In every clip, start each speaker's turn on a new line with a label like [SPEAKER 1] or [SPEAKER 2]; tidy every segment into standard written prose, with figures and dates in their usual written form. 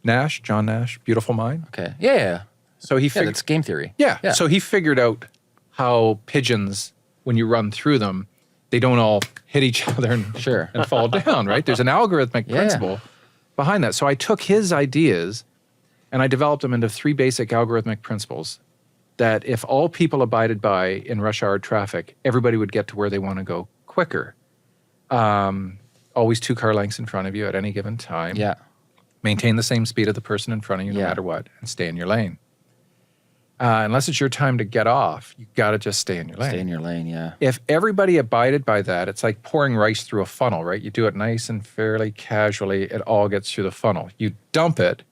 [SPEAKER 1] John Nash, Beautiful Mind.
[SPEAKER 2] Okay. Yeah.
[SPEAKER 1] So he
[SPEAKER 2] Yeah, that's game theory.
[SPEAKER 1] Yeah. So he figured out how pigeons, when you run through them, they don't all hit each other and fall down, right? There's an algorithmic principle behind that. So I took his ideas and I developed them into 3 basic algorithmic principles that if all people abided by in rush hour traffic, everybody would get to where they want to go quicker. Always 2 car lengths in front of you at any given time.
[SPEAKER 2] Yeah.
[SPEAKER 1] Maintain the same speed of the person in front of you no matter what, and stay in your lane. Unless it's your time to get off, you got to just stay in your lane.
[SPEAKER 2] Stay in your lane, yeah.
[SPEAKER 1] If everybody abided by that, it's like pouring rice through a funnel, right? You do it nice and fairly casually, it all gets through the funnel. You dump it,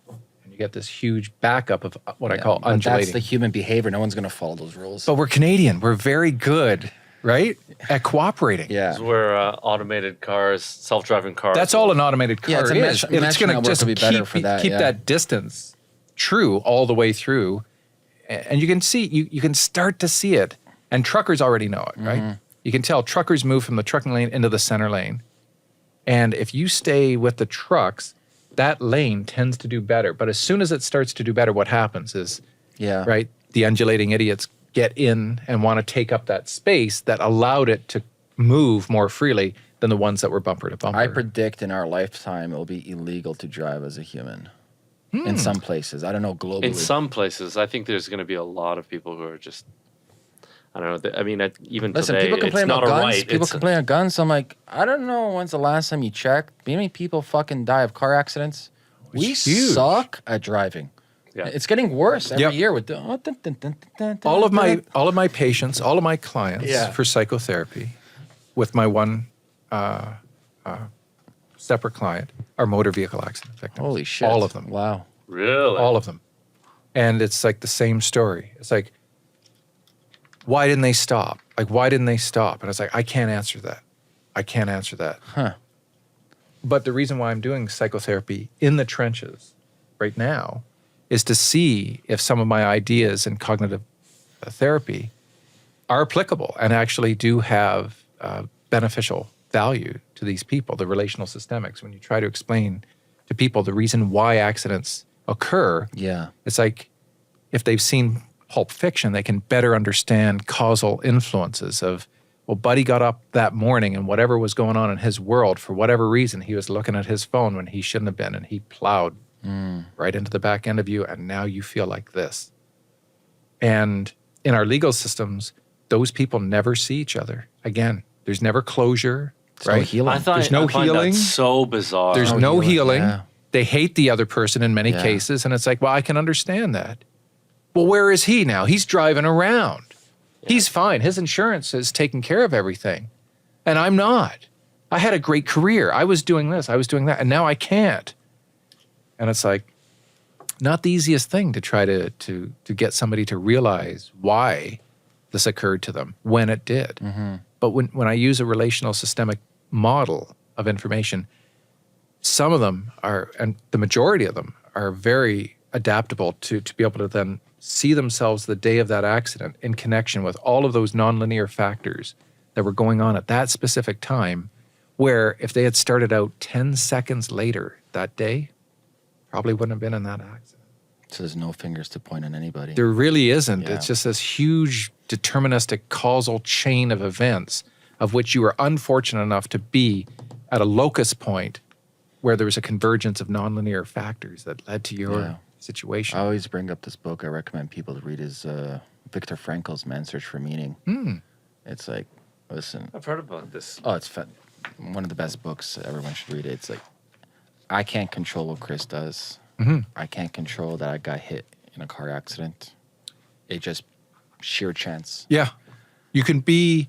[SPEAKER 1] and you get this huge backup of what I call undulating.
[SPEAKER 2] That's the human behavior. No one's going to follow those rules.
[SPEAKER 1] But we're Canadian. We're very good, right, at cooperating.
[SPEAKER 2] Yeah.
[SPEAKER 3] This is where automated cars, self-driving cars.
[SPEAKER 1] That's all an automated car is. It's going to just keep that distance true all the way through. And you can see, you can start to see it. And truckers already know it, right? You can tell truckers move from the trucking lane into the center lane. And if you stay with the trucks, that lane tends to do better. But as soon as it starts to do better, what happens is, right, the undulating idiots get in and want to take up that space that allowed it to move more freely than the ones that were bumper to bumper.
[SPEAKER 2] I predict in our lifetime it will be illegal to drive as a human. In some places. I don't know globally.
[SPEAKER 3] In some places, I think there's going to be a lot of people who are just, I don't know. I mean, even today,
[SPEAKER 2] people complain
[SPEAKER 3] it's not
[SPEAKER 2] about
[SPEAKER 3] a
[SPEAKER 2] guns.
[SPEAKER 3] right.
[SPEAKER 2] People complain about guns. So I'm like, I don't know when's the last time you checked. How many people fucking die of car accidents? We suck at driving. Yeah. It's getting worse every year with the
[SPEAKER 1] all of my patients, all of my clients for psychotherapy, with my one separate client, are motor vehicle accident victims.
[SPEAKER 2] Holy shit!
[SPEAKER 1] All of them.
[SPEAKER 2] Wow.
[SPEAKER 3] Really?
[SPEAKER 1] All of them. And it's like the same story. It's like, why didn't they stop? Like, why didn't they stop? And it's like, I can't answer that. I can't answer that.
[SPEAKER 2] Huh.
[SPEAKER 1] But the reason why I'm doing psychotherapy in the trenches right now is to see if some of my ideas in cognitive therapy are applicable and actually do have beneficial value to these people, the relational systemics. When you try to explain to people the reason why accidents occur, it's like if they've seen Pulp Fiction, they can better understand causal influences of, well, Buddy got up that morning and whatever was going on in his world, for whatever reason, he was looking at his phone when he shouldn't have been, and he plowed right into the back end of you, and now you feel like this. And in our legal systems, those people never see each other again. There's never closure, right?
[SPEAKER 2] No healing.
[SPEAKER 1] There's no healing.
[SPEAKER 3] That's so bizarre.
[SPEAKER 1] There's no healing.
[SPEAKER 2] Yeah.
[SPEAKER 1] They hate the other person in many cases, and it's like, well, I can understand that. Well, where is he now? He's driving around. Yeah. He's fine. His insurance is taking care of everything, and I'm not. I had a great career. I was doing this. I was doing that, and now I can't. And it's like, not the easiest thing to try to get somebody to realize why this occurred to them when it did. Mm-hmm. But when I use a relational systemic model of information, some of them are, and the majority of them are very adaptable to be able to then see themselves the day of that accident in connection with all of those nonlinear factors that were going on at that specific time, where if they had started out 10 seconds later that day, probably wouldn't have been in that accident.
[SPEAKER 2] So there's no fingers to point on anybody.
[SPEAKER 1] There really isn't. Yeah. It's just this huge deterministic causal chain of events of which you were unfortunate enough to be at a locus point where there was a convergence of nonlinear factors that led to your situation.
[SPEAKER 2] I always bring up this book. I recommend people to read is Viktor Frankl's Man's Search for Meaning. It's like, listen.
[SPEAKER 3] I've heard about this.
[SPEAKER 2] Oh, it's one of the best books. Everyone should read it. It's like, I can't control what Chris does. Mm-hmm. I can't control that I got hit in a car accident. It's just sheer chance. Yeah.
[SPEAKER 1] You can be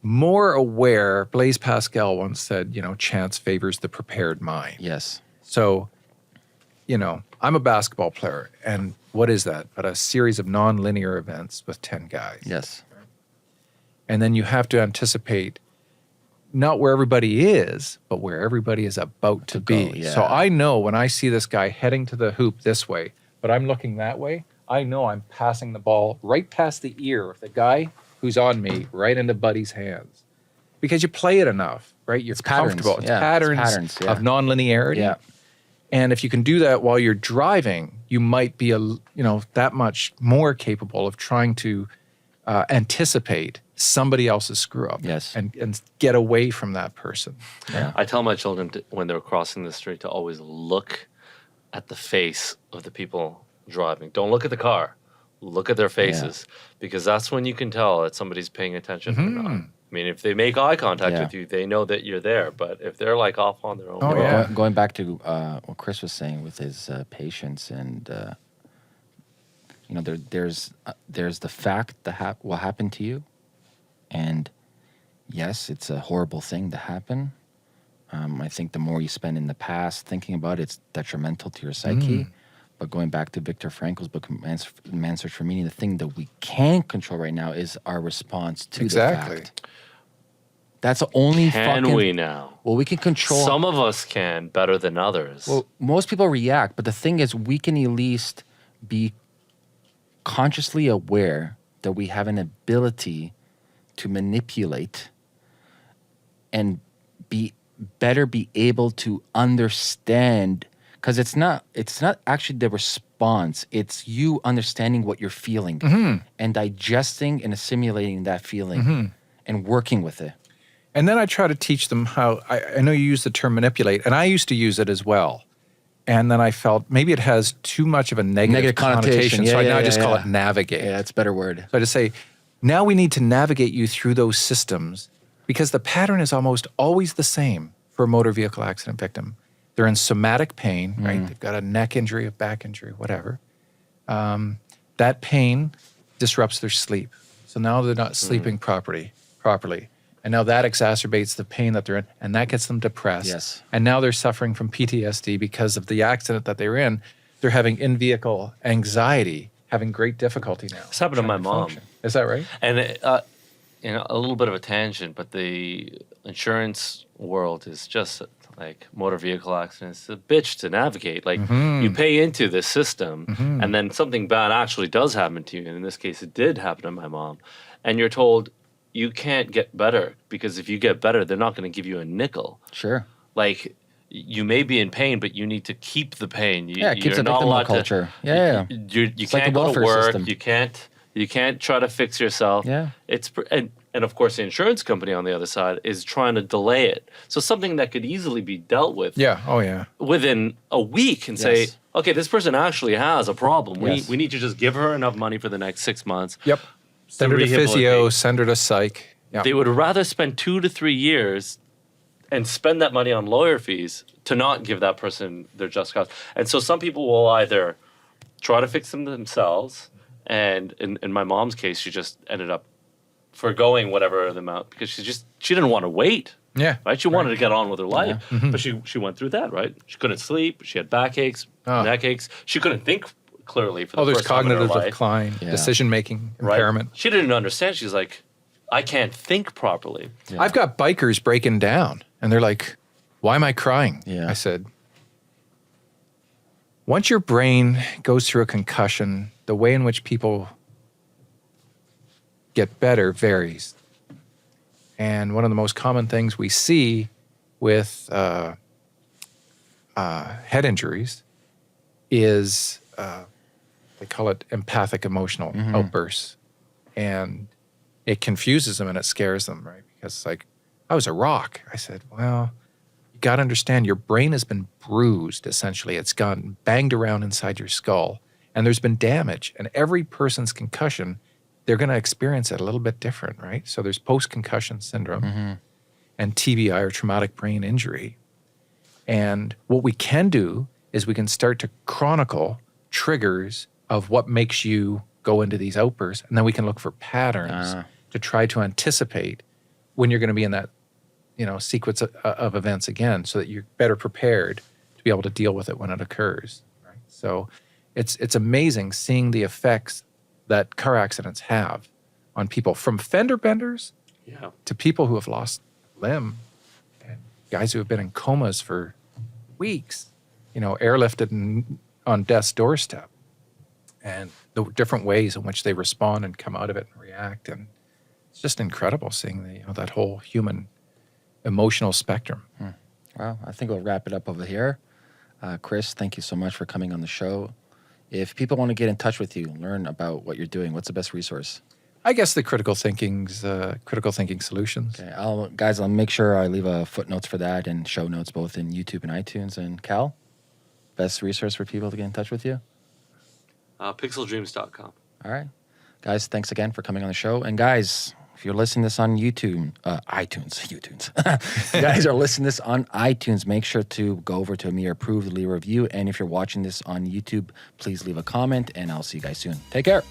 [SPEAKER 1] more aware. Blaise Pascal once said, chance favors the prepared mind.
[SPEAKER 2] Yes.
[SPEAKER 1] So, I'm a basketball player, and what is that but a series of non-linear events with 10 guys?
[SPEAKER 2] Yes.
[SPEAKER 1] And then you have to anticipate not where everybody is, but where everybody is about to be.
[SPEAKER 2] Go, yeah.
[SPEAKER 1] So I know when I see this guy heading to the hoop this way, but I'm looking that way, I know I'm passing the ball right past the ear of the guy who's on me, right into Buddy's hands. Because you play it enough, right? You're comfortable. It's patterns of nonlinearity.
[SPEAKER 2] Yeah.
[SPEAKER 1] And if you can do that while you're driving, you might be that much more capable of trying to anticipate somebody else's screw up.
[SPEAKER 2] Yes.
[SPEAKER 1] And get away from that person.
[SPEAKER 2] Yeah.
[SPEAKER 3] I tell my children when they're crossing the street to always look at the face of the people driving. Don't look at the car. Look at their faces, because that's when you can tell that somebody's paying attention or not. I mean, if they make eye contact with you, they know that you're there. But if they're like off on their own,
[SPEAKER 2] Going back to what Chris was saying with his patients, and there's the fact that what happened to you, and yes, it's a horrible thing to happen. I think the more you spend in the past thinking about it, it's detrimental to your psyche. But going back to Viktor Frankl's book, Man's Search for Meaning, the thing that we can control right now is our response to the fact. That's the only
[SPEAKER 3] Can we now?
[SPEAKER 2] Well, we can control.
[SPEAKER 3] Some of us can better than others.
[SPEAKER 2] Well, most people react, but the thing is, we can at least be consciously aware that we have an ability to manipulate and be able to understand. Because it's not actually the response. It's you understanding what you're feeling and digesting and assimilating that feeling and working with it.
[SPEAKER 1] And then I try to teach them how, I know you use the term manipulate, and I used to use it as well. And then I felt maybe it has too much of a negative connotation. So now I just call it navigate.
[SPEAKER 2] Yeah, that's a better word.
[SPEAKER 1] So I just say, now we need to navigate you through those systems, because the pattern is almost always the same for a motor vehicle accident victim. They're in somatic pain, right? They've got a neck injury, a back injury, whatever. That pain disrupts their sleep. So now they're not sleeping properly. And now that exacerbates the pain that they're in, and that gets them depressed.
[SPEAKER 2] Yes.
[SPEAKER 1] And now they're suffering from PTSD because of the accident that they're in. They're having in-vehicle anxiety, having great difficulty now.
[SPEAKER 3] This happened to my mom.
[SPEAKER 1] Is that right?
[SPEAKER 3] And a little bit of a tangent, but the insurance world is just like motor vehicle accidents, a bitch to navigate. Like you pay into this system, and then something bad actually does happen to you. And in this case, it did happen to my mom. And you're told you can't get better, because if you get better, they're not going to give you a nickel.
[SPEAKER 2] Sure.
[SPEAKER 3] Like you may be in pain, but you need to keep the pain.
[SPEAKER 2] It keeps the victim culture.
[SPEAKER 3] You can't go to work. You can't try to fix yourself.
[SPEAKER 2] Yeah.
[SPEAKER 3] And of course, the insurance company on the other side is trying to delay it. So something that could easily be dealt with within a week and say, okay, this person actually has a problem. We need to just give her enough money for the next 6 months.
[SPEAKER 1] Yep. Send her to physio, send her to psych. Yep.
[SPEAKER 3] They would rather spend 2 to 3 years and spend that money on lawyer fees to not give that person their just cause. And so some people will either try to fix them themselves, and in my mom's case, she just ended up forgoing whatever the amount, because she didn't want to wait.
[SPEAKER 1] Yeah.
[SPEAKER 3] Right? She wanted to get on with her life. But she went through that, right? She couldn't sleep. She had backaches, neck aches. She couldn't think clearly for the
[SPEAKER 1] there's
[SPEAKER 3] first time in her
[SPEAKER 1] cognitive
[SPEAKER 3] life.
[SPEAKER 1] decline, decision-making impairment.
[SPEAKER 3] She didn't understand. She's like, I can't think properly.
[SPEAKER 1] Yeah. I've got bikers breaking down, and they're like, why am I crying?
[SPEAKER 2] Yeah.
[SPEAKER 1] I said, once your brain goes through a concussion, the way in which people get better varies. And one of the most common things we see with head injuries is they call it empathic emotional outbursts. And it confuses them and it scares them, right? Because it's like, I was a rock. I said, well, you got to understand your brain has been bruised, essentially. It's gone banged around inside your skull, and there's been damage. And every person's concussion, they're going to experience it a little bit different, right? So there's post-concussion syndrome and TBI, or traumatic brain injury. And what we can do is we can start to chronicle triggers of what makes you go into these outbursts, and then we can look for patterns to try to anticipate when you're going to be in that, sequence of events again, so that you're better prepared to be able to deal with it when it occurs. Right? So it's amazing seeing the effects that car accidents have on people, from fender benders to people who have lost limb, and guys who have been in comas for weeks, airlifted on death's doorstep, and the different ways in which they respond and come out of it and react. And it's just incredible seeing that whole human emotional spectrum.
[SPEAKER 2] Well, I think we'll wrap it up over here. Chris, thank you so much for coming on the show. If people want to get in touch with you, learn about what you're doing, what's the best resource?
[SPEAKER 1] I guess the critical thinking solutions.
[SPEAKER 2] Okay, I'll make sure I leave a footnotes for that and show notes both in YouTube and iTunes. And Cal, best resource for people to get in touch with you?
[SPEAKER 3] Pixeldreams.com.
[SPEAKER 2] All right. Guys, thanks again for coming on the show. And guys, if you're listening to this on iTunes. You guys are listening to this on iTunes, make sure to go over to Ameer Approved, leave a review. And if you're watching this on YouTube, please leave a comment, and I'll see you guys soon. Take care.